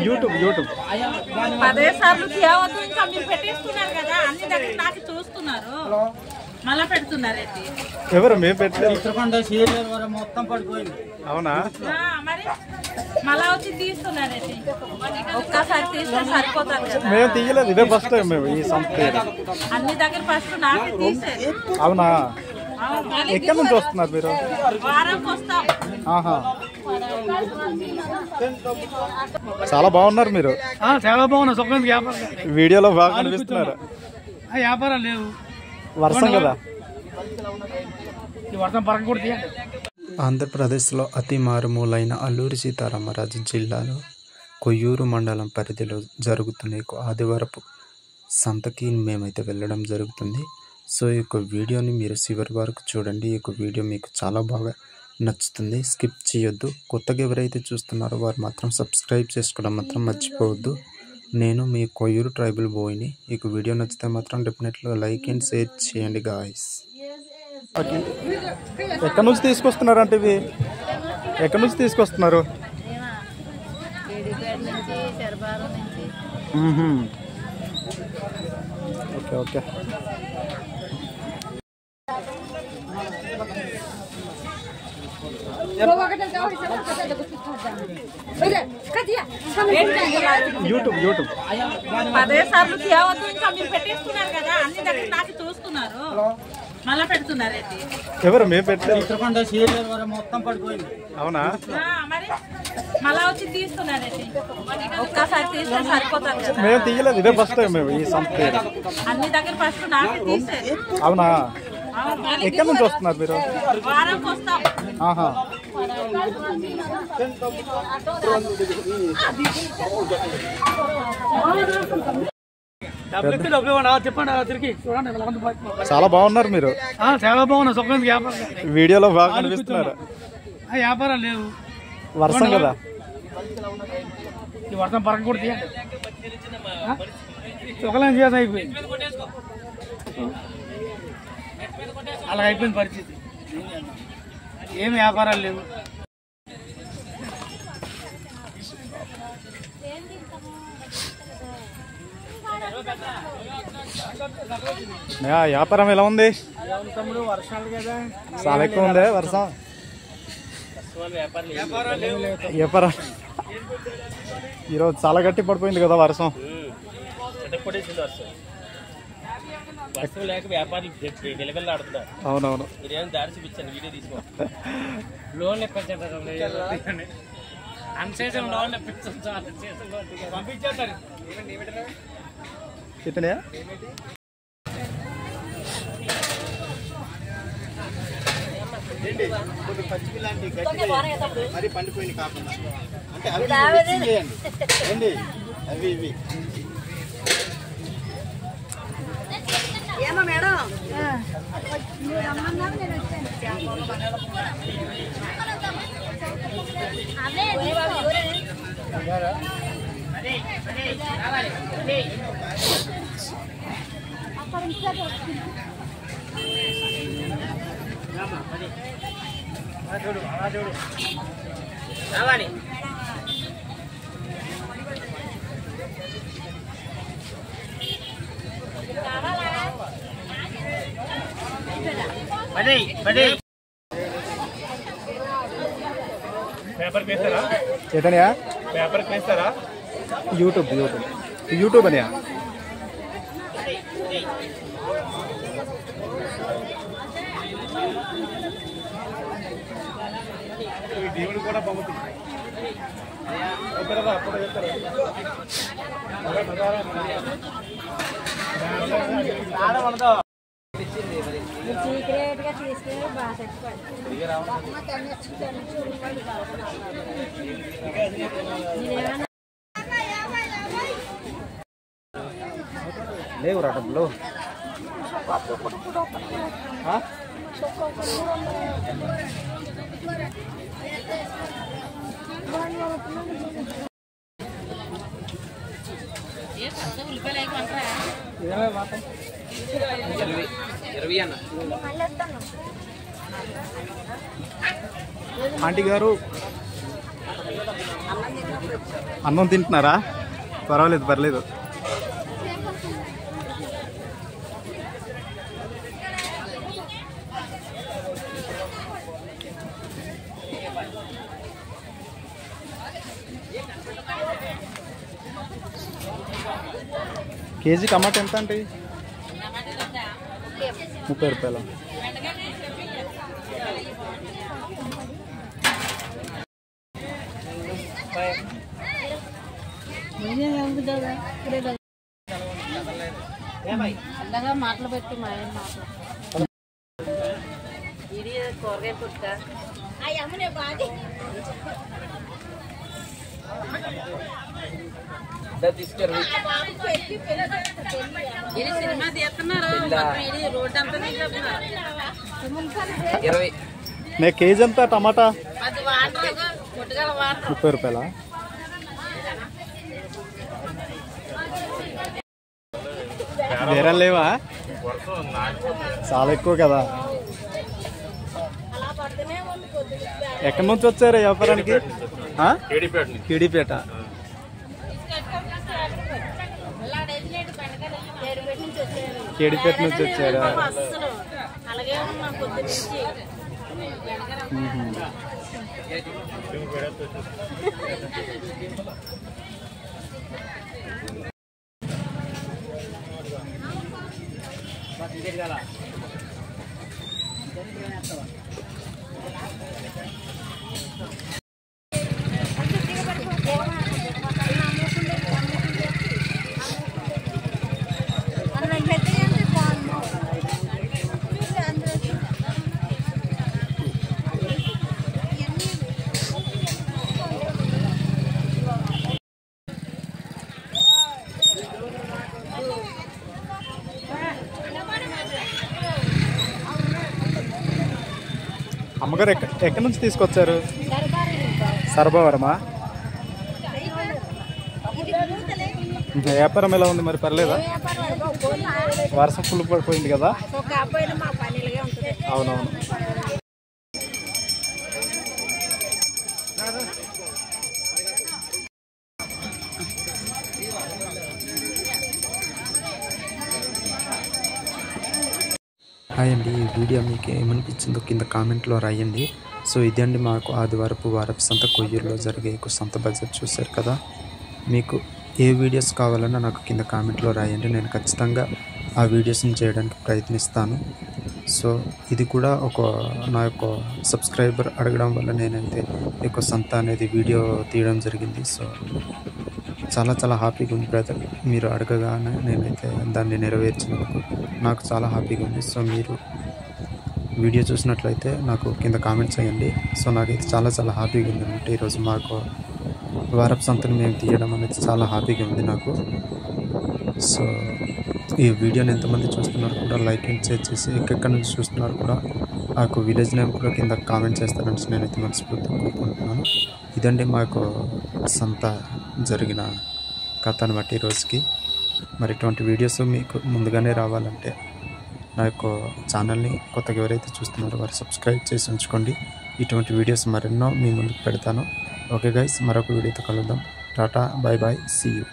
YouTube 10 సార్లు తేవద్దు ఇంకా మీరు పెట్టేస్తున్నారు కదా అన్ని దగ్గర నాకు చూస్తున్నారు మళ్ళా పెడుతున్నారేంటి ఎవరు మేము పెట్టలేదు మొత్తం పడిపోయింది అవునా మరి మళ్ళా వచ్చి తీస్తున్నారేంటి ఒక్కసారి తీస్తే సరిపోతారు కదా మేము తీయలేదు ఇదే ఫస్ట్ టైం మేము ఈ సంస్థ అన్ని దగ్గర ఫస్ట్ నాకు తీసేది అవునా ఎక్కడి నుంచి వస్తున్నారు మీరు వారంకి వస్తాం ఆహా చాలా బాగున్నారు మీరు చాలా బాగున్నా సుఖం వీడియోలో బాగా కనిపిస్తున్నారు వ్యాపారాలు లేవు వర్షం కదా వర్షం పరగకూడదు ఆంధ్రప్రదేశ్లో అతి మారుమూలైన అల్లూరి సీతారామరాజు జిల్లాలో కొయ్యూరు మండలం పరిధిలో జరుగుతున్న ఆదివారపు సంతకి మేమైతే వెళ్ళడం జరుగుతుంది. సో ఈ యొక్క వీడియోని మీరు చివరి వరకు చూడండి. ఈ యొక్క వీడియో మీకు చాలా బాగా నచ్చుతుంది, స్కిప్ చేయొద్దు. కొత్తగా ఎవరైతే చూస్తున్నారో వారు మాత్రం సబ్స్క్రైబ్ చేసుకోవడం మాత్రం మర్చిపోవద్దు. నేను మీ కొయ్యూరు ట్రైబల్ బాయ్ని. ఈ వీడియో నచ్చితే మాత్రం డెఫినెట్గా లైక్ అండ్ షేర్ చేయండి గాయస్. ఎక్కడి నుంచి తీసుకొస్తున్నారు అంటే ఇవి ఎక్కడి నుంచి తీసుకొస్తున్నారు? ఓకే ఓకే యూట్యూబ్ 10 సార్లు తేవద్దు ఇంకా మీరు పెట్టేస్తున్నారు కదా అన్ని దగ్గర నాకు చూస్తున్నారు మళ్ళా పెడుతున్నారేంటి ఎవరు మేము పెట్టలేదు మొత్తం పడిపోయింది అవునా మరి మళ్ళా వచ్చి తీస్తున్నారేంటి ఒక్కసారి తీస్తే సరిపోతారు కదా మేము తీయలేదు ఇదే ఫస్ట్ టైం మేము ఈ సంస్థ అన్ని దగ్గర ఫస్ట్ నాకు తీసేది అవునా ఎక్కడి నుంచి వస్తున్నారు మీరు వారంకి వస్తాం ఆహా చెప్పండి తిరిగి చూడండి చాలా బాగున్నారు మీరు చాలా బాగున్నా సుఖం వీడియోలో బాగా కనిపిస్తున్నారు వ్యాపారాలు లేవు వర్షం కదా వర్షం పరగకూడదు సుఖం చేసి అయిపోయింది అలా అయిపోయింది పరిస్థితి. ఏం వ్యాపారాలు లేవు. వ్యాపారం ఎలా ఉంది? వర్షాలు కదా చాలా ఎక్కువ ఉంది వర్షం. వ్యాపారం ఈరోజు చాలా గట్టి పడిపోయింది కదా వర్షం. వర్షం లేక వ్యాపారులు నిలబెల్లాడుతున్నారు. అవునవును మీరేం దారి చూపించండి, వీడియో తీసుకో. లోన్లు ఇప్పించండి, అన్సీజన్ లోన్లు పంపించేస్తారు. ఇతనే మరి పండిపోయిన కాకుండా అంటే అవి ఇవి ఏమో మేడం రావాలి. పేపర్ వేస్తారా? ఏటనయా పేపర్ వేస్తారా? యూట్యూబ్ అనయా? దేవుడు కూడా పంపుతుంది. సీక్రెట్ గా తీసుకెళ్ళి బాగా లేవు డబ్బులు. ఆంటీ గారు అన్నం తింటున్నారా? పర్వాలేదు పర్లేదు. కేజీ టమాటా ఎంత అంటే? 30 రూపాయలు. మాటలు పెట్టి మా ఆయన మాటలు ఇది కూరగాయ పుట్ట ఇది సినిమా తీస్తున్నారు. ఇది రోడ్డు అంతా తీస్తున్నారు. కేజీ ఎంత టమాటా? అది వాటర్ పుట్టగల వాటర్ 30 రూపాయలా? వేరే లేవా? చాలా ఎక్కువ కదా. ఎక్కడి నుంచి వచ్చారు వ్యాపారానికి? కేడీపేట. కేడీపేట నుంచి వచ్చారా? అలాగే మా పొద్దు నుంచి అమ్మగారు ఎక్కడి నుంచి తీసుకొచ్చారు? సర్భవరమా? వ్యాపారం ఎలా ఉంది మరి? పర్లేదా? వర్షం ఫుల్ పడిపోయింది కదా. అవునవును. హాయ్ అండి, ఈ వీడియో మీకు ఏమనిపించిందో కింద కామెంట్లో రాయండి. సో ఇదండి మాకు ఆదివారపు సంత కొయ్యూరులో జరిగే సంత బడ్జెట్ చూశారు కదా. మీకు ఏ వీడియోస్ కావాలన్నా నాకు కింద కామెంట్లో రాయండి. నేను ఖచ్చితంగా ఆ వీడియోస్ని చేయడానికి ప్రయత్నిస్తాను. సో ఇది కూడా నా యొక్క సబ్స్క్రైబర్ అడగడం వల్ల నేనైతే ఈ సంత అనేది వీడియో తీయడం జరిగింది. సో చాలా చాలా హ్యాపీగా ఉంది బ్రదర్. మీరు అడగగానే నేనైతే దాన్ని నెరవేర్చినందుకు నాకు చాలా హ్యాపీగా ఉంది. సో మీరు వీడియో చూసినట్లయితే నాకు కింద కామెంట్స్ చేయండి. సో నాకైతే చాలా చాలా హ్యాపీగా ఉంది అనమాట. ఈరోజు మాకు వారపు సంతను మేము తీయడం అనేది చాలా హ్యాపీగా ఉంది నాకు. సో ఈ వీడియోని ఎంతమంది చూస్తున్నారు కూడా లైక్ అండ్ షేర్ చేసి ఎక్కడి నుంచి చూస్తున్నారు కూడా నాకు విలేజ్ నేమ్ కూడా కింద కామెంట్ చేస్తారని నేనైతే మనస్ఫూర్తిగా కోరుకుంటున్నాను. ఇదండి మాకు సంత జరిగిన కథను బట్టి రోజుకి. మరి ఇటువంటి వీడియోస్ మీకు ముందుగానే రావాలంటే నా యొక్క ఛానల్ని కొత్తగా ఎవరైతే చూస్తున్నారో వారు సబ్స్క్రైబ్ చేసి ఉంచుకోండి. ఇటువంటి వీడియోస్ మరెన్నో మీ ముందుకు పెడతాను. ఓకే గైస్, మరొక వీడియోతో కలుద్దాం. Tata, bye bye, see you.